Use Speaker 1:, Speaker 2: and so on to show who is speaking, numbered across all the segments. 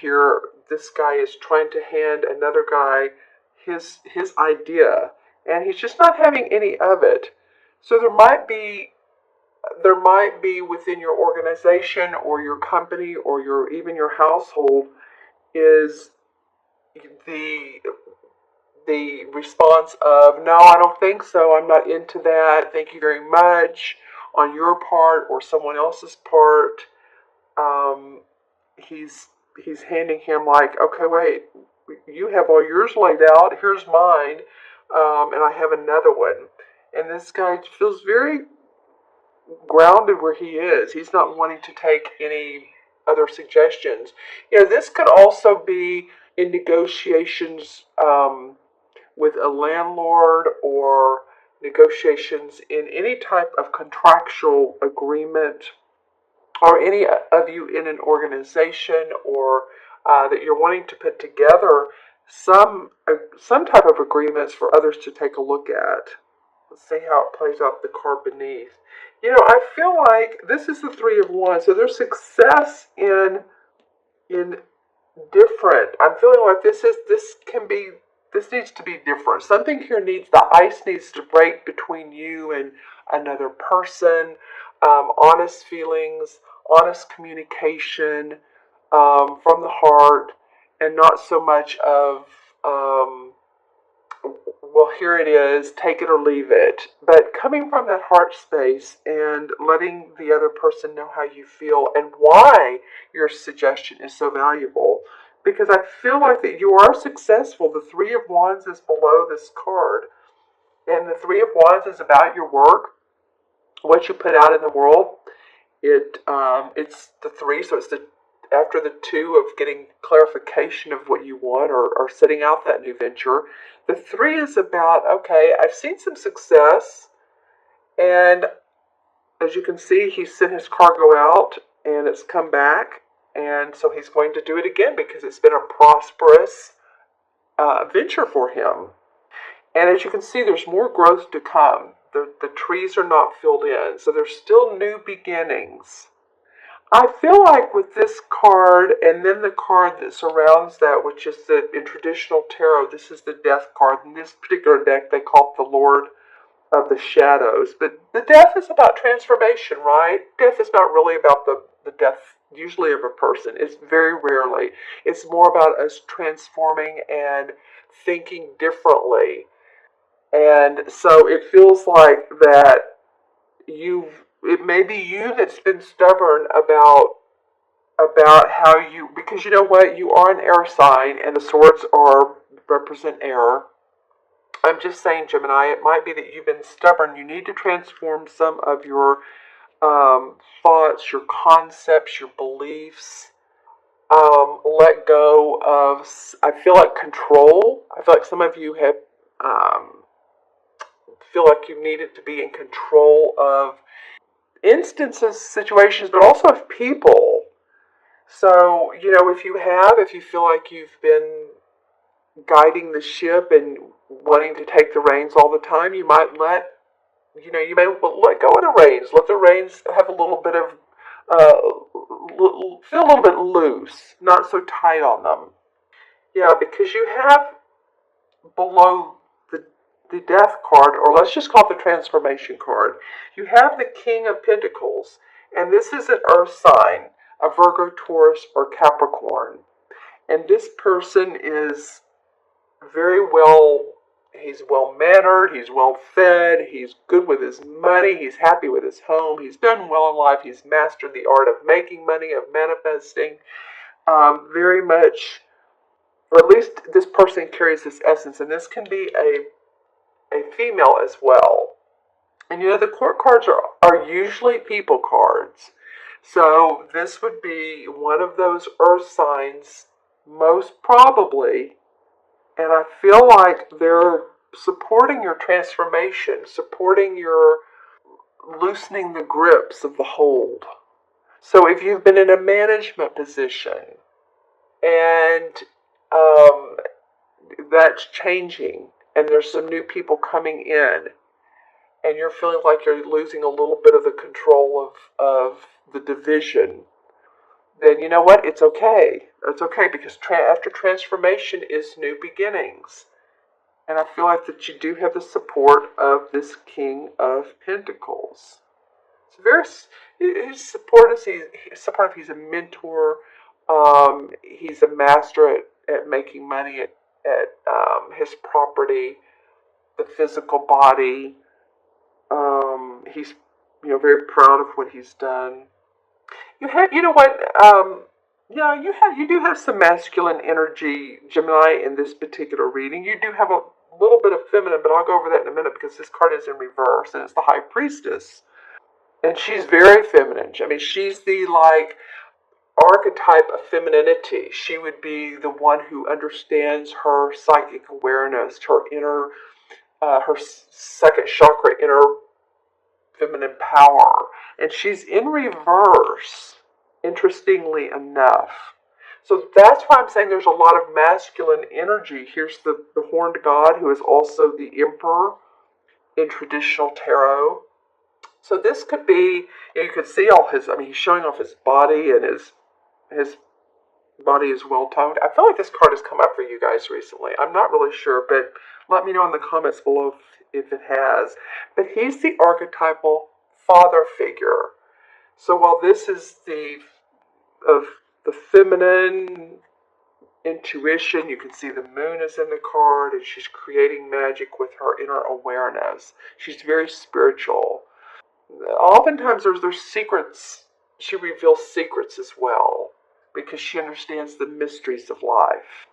Speaker 1: here, this guy is trying to hand another guy his idea, and he's just not having any of it. So there might be within your organization or your company or your even your household is the the response of, no, I don't think so, I'm not into that, thank you very much, on your part or someone else's part. um, he's handing him like, okay, wait, you have all yours laid out, here's mine, and I have another one. And this guy feels very grounded where he is. He's not wanting to take any other suggestions. This could also be in negotiations with a landlord, or negotiations in any type of contractual agreement, or any of you in an organization, or that you're wanting to put together some type of agreements for others to take a look at. Let's see how it plays out the card beneath. I feel like this is the Three of Wands, so there's success in different. I'm feeling like this needs to be different. Something here the ice needs to break between you and another person. Honest feelings, honest communication, from the heart, and not so much of, well, here it is, take it or leave it. But coming from that heart space and letting the other person know how you feel and why your suggestion is so valuable. Because I feel like that you are successful. The Three of Wands is below this card. And the Three of Wands is about your work, what you put out in the world. It's the three, so it's the after the two of getting clarification of what you want, or setting out that new venture. The three is about, okay, I've seen some success, and as you can see, he's sent his cargo out and it's come back, and so he's going to do it again because it's been a prosperous venture for him. And as you can see, there's more growth to come. The trees are not filled in, so there's still new beginnings. I feel like with this card, and then the card that surrounds that, which is in traditional tarot, this is the Death card. In this particular deck, they call it the Lord of the Shadows. But the death is about transformation, right? Death is not really about the death, usually, of a person. It's very rarely. It's more about us transforming and thinking differently. And so it feels like that it may be you that's been stubborn about how you, because you know what, you are an air sign, and the swords represent air. I'm just saying, Gemini, it might be that you've been stubborn. You need to transform some of your thoughts, your concepts, your beliefs. Let go of, I feel like, control. I feel like some of you have feel like you needed to be in control of instances, situations, but also of people. So, if you feel like you've been guiding the ship and wanting to take the reins all the time, you may let go of the reins. Let the reins have a little bit of, feel a little bit loose, not so tight on them. Yeah, because you have below the Death card, or let's just call it the Transformation card, you have the King of Pentacles, and this is an earth sign, a Virgo, Taurus, or Capricorn. And this person is he's well-mannered, he's well-fed, he's good with his money, he's happy with his home, he's done well in life, he's mastered the art of making money, of manifesting, very much, or at least this person carries this essence, and this can be a female as well. And the court cards are usually people cards. So this would be one of those earth signs, most probably. And I feel like they're supporting your transformation, supporting your loosening the grips of the hold. So if you've been in a management position, and that's changing, and there's some new people coming in, and you're feeling like you're losing a little bit of the control of the division, then you know what? It's okay. It's okay, because after transformation is new beginnings. And I feel like that you do have the support of this King of Pentacles. It's very, he's supportive. He's a mentor. He's a master at making money at his property, the physical body. He's very proud of what he's done. You know what? Yeah, you do have some masculine energy, Gemini, in this particular reading. You do have a little bit of feminine, but I'll go over that in a minute because this card is in reverse and it's the High Priestess, and she's very feminine. I mean, she's the archetype of femininity. She would be the one who understands her psychic awareness, her inner, her second chakra, inner feminine power, and she's in reverse, interestingly enough. So that's why I'm saying there's a lot of masculine energy. Here's the horned god, who is also the emperor in traditional tarot. So this could be, you could see all his, he's showing off his body, and his body is well toned. I feel like this card has come up for you guys recently. I'm not really sure, but let me know in the comments below if it has. But he's the archetypal father figure. So while this is of the feminine intuition, you can see the moon is in the card, and she's creating magic with her inner awareness. She's very spiritual. Oftentimes there's secrets. She reveals secrets as well, because she understands the mysteries of life.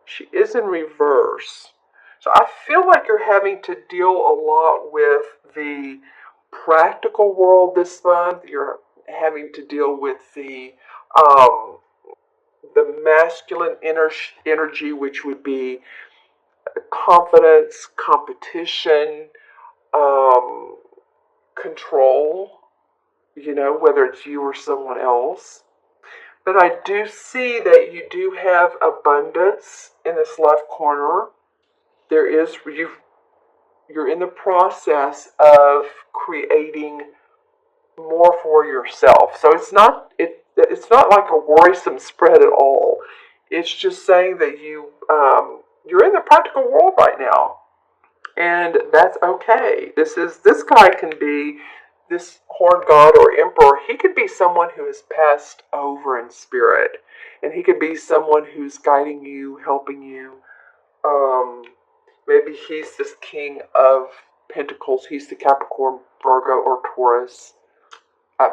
Speaker 1: She is in reverse. So I feel like you're having to deal a lot with the practical world this month. You're having to deal with the masculine energy, which would be confidence, competition, control, whether it's you or someone else. But I do see that you do have abundance in this left corner. You're in the process of creating more for yourself. So it's not like a worrisome spread at all. It's just saying that you're in the practical world right now, and that's okay. This guy can be, this horned god or emperor, he could be someone who has passed over in spirit, and he could be someone who's guiding you, helping you. Maybe he's this King of Pentacles. He's the Capricorn, Virgo, or Taurus.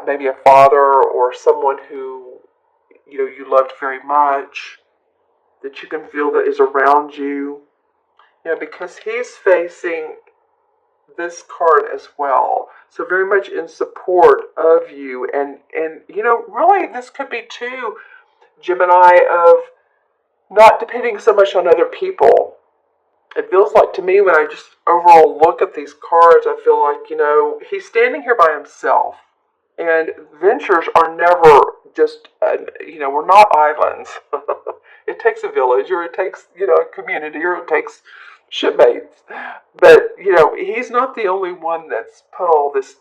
Speaker 1: Maybe a father or someone who you loved very much, that you can feel that is around you. Because he's facing this card as well. So very much in support of you. And really this could be too, Gemini, of not depending so much on other people. It feels like to me, when I just overall look at these cards, I feel like, he's standing here by himself. And ventures are never just, we're not islands. It takes a village, or it takes, a community, or it takes shipmates. But, he's not the only one that's put all this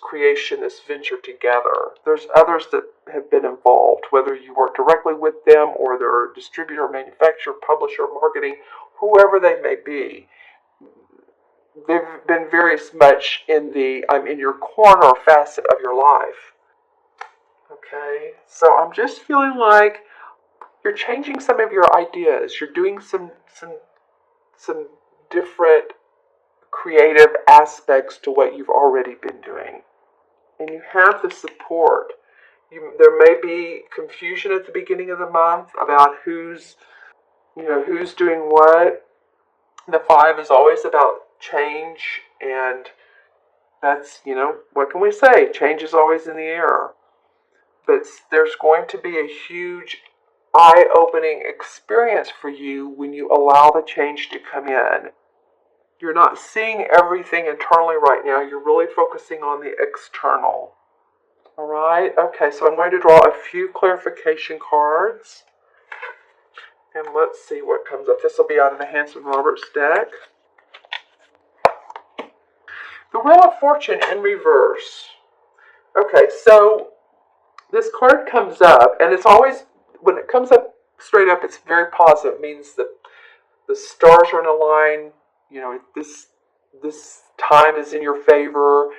Speaker 1: creation, this venture together. There's others that have been involved, whether you work directly with them, or they're a distributor, manufacturer, publisher, marketing, whoever they may be. They've been very much in the I'm in your corner facet of your life. Okay, so I'm just feeling like you're changing some of your ideas. You're doing some different creative aspects to what you've already been doing, and you have the support. There may be confusion at the beginning of the month about who's doing what. The 5 is always about change, and that's, what can we say? Change is always in the air. But there's going to be a huge eye-opening experience for you when you allow the change to come in. You're not seeing everything internally right now. You're really focusing on the external. All right? Okay, so I'm going to draw a few clarification cards. And let's see what comes up. This will be out of the Hanson Roberts deck. The Wheel of Fortune in reverse. Okay, so this card comes up, and it's always, when it comes up straight up, it's very positive. It means that the stars are in a line. This time is in your favor.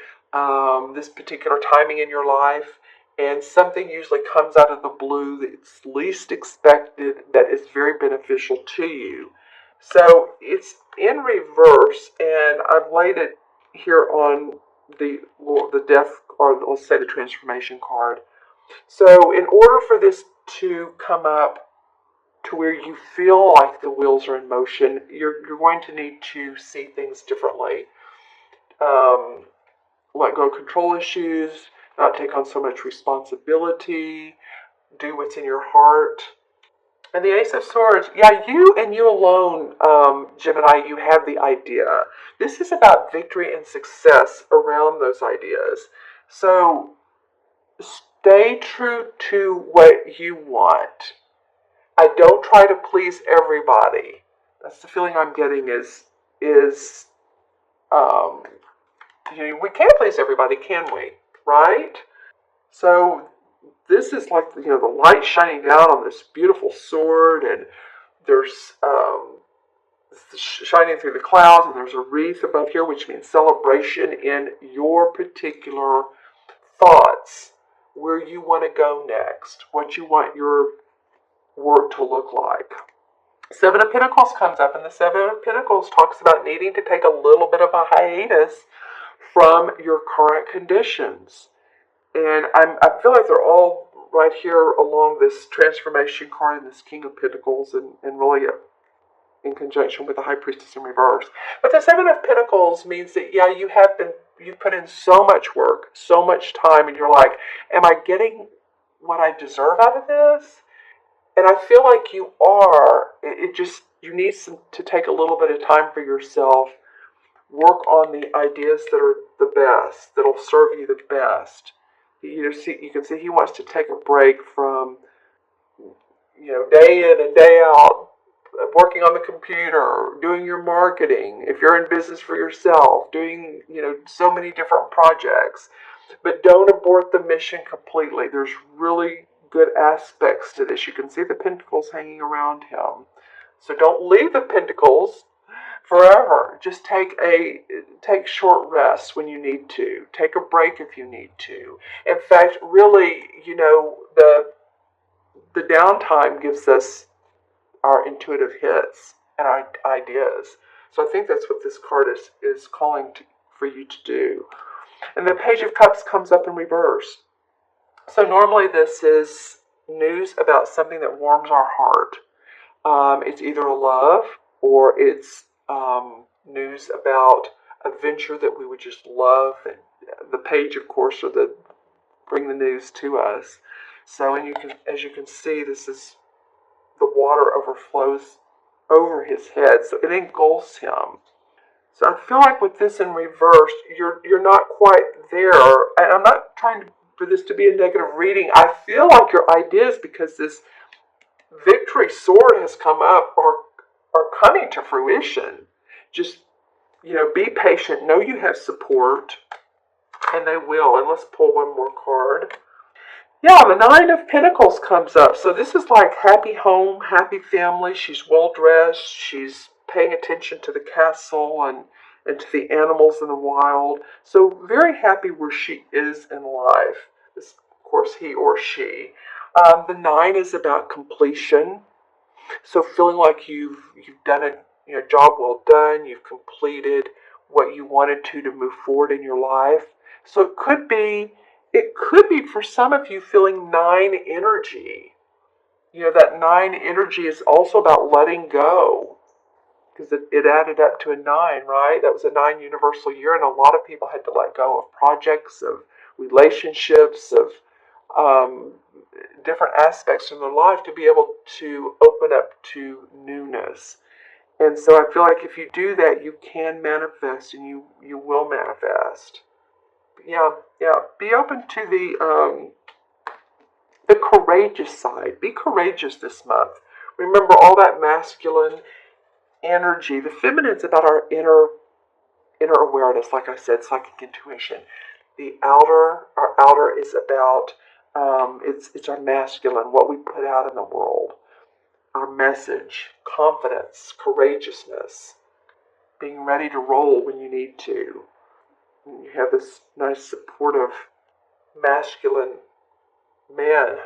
Speaker 1: This particular timing in your life, and something usually comes out of the blue that's least expected that is very beneficial to you. So it's in reverse, and I've laid it here on the death, or let's say the transformation card. So in order for this to come up to where you feel like the wheels are in motion, you're going to need to see things differently. Um, Let go of control issues, not take on so much responsibility, do what's in your heart. And the Ace of Swords, yeah, you and you alone, Gemini, you have the idea. This is about victory and success around those ideas. So stay true to what you want. I don't try to please everybody. That's the feeling I'm getting is um, we can't please everybody, can we? Right? So this is like the light shining down on this beautiful sword, and there's shining through the clouds, and there's a wreath above here, which means celebration in your particular thoughts, where you want to go next, what you want your work to look like. Seven of Pentacles comes up, and the Seven of Pentacles talks about needing to take a little bit of a hiatus from your current conditions. And I feel like they're all right here along this transformation card and this King of Pentacles, and really in conjunction with the High Priestess in reverse. But the Seven of Pentacles means that, yeah, you've put in so much work, so much time, and you're like, am I getting what I deserve out of this? And I feel like you are. It just, you need to take a little bit of time for yourself, work on the ideas that are the best, that'll serve you the best. You can see he wants to take a break from, day in and day out, working on the computer, doing your marketing, if you're in business for yourself, doing, so many different projects. But don't abort the mission completely. There's really good aspects to this. You can see the pentacles hanging around him. So don't leave the pentacles forever. Just take short rests when you need to. Take a break if you need to. In fact, really, the downtime gives us our intuitive hits and our ideas. So I think that's what this card is calling for you to do. And the Page of Cups comes up in reverse. So normally this is news about something that warms our heart. It's either a love, or it's news about a venture that we would just love. And the page, of course, bring the news to us. So, as you can see, this is the water overflows over his head, so it engulfs him. So I feel like with this in reverse, you're not quite there. And I'm not trying for this to be a negative reading. I feel like your ideas, because this victory sword has come up, are coming to fruition. Just, be patient. Know you have support, and they will. And let's pull one more card. Yeah, the Nine of Pentacles comes up. So this is like happy home, happy family. She's well dressed. She's paying attention to the castle and to the animals in the wild. So very happy where she is in life. This, of course, he or she. The Nine is about completion. So feeling like you've done a job well done. You've completed what you wanted to move forward in your life. So it could be for some of you feeling nine energy. That nine energy is also about letting go, because it added up to a nine, right? That was a 9 universal year, and a lot of people had to let go of projects, of relationships, of different aspects in their life to be able to open up to newness. And so I feel like if you do that, you can manifest, and you will manifest. Yeah. Be open to the courageous side. Be courageous this month. Remember all that masculine energy. The feminine's about our inner awareness, like I said, psychic intuition. Our outer is about it's our masculine, what we put out in the world. our message, confidence, courageousness, being ready to roll when you need to. And you have this nice supportive masculine man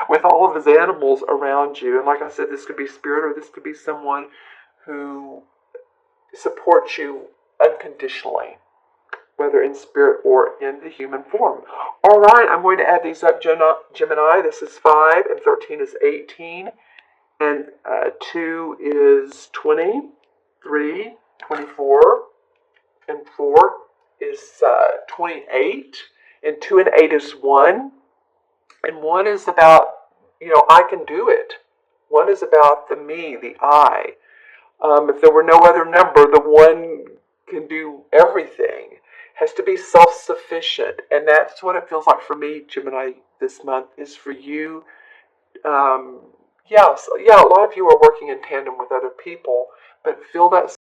Speaker 1: with all of his animals around you. And like I said, this could be spirit, or this could be someone who supports you unconditionally, whether in spirit or in the human form. All right, I'm going to add these up, Gemini. This is 5, and 13 is 18, and 2 is 20, 3, 24, and 4 is 28, and 2 and 8 is 1, and 1 is about, I can do it. 1 is about the me, the I. If there were no other number, the 1 can do everything. Has to be self-sufficient, and that's what it feels like for me, Gemini, this month, is for you. A lot of you are working in tandem with other people, but feel that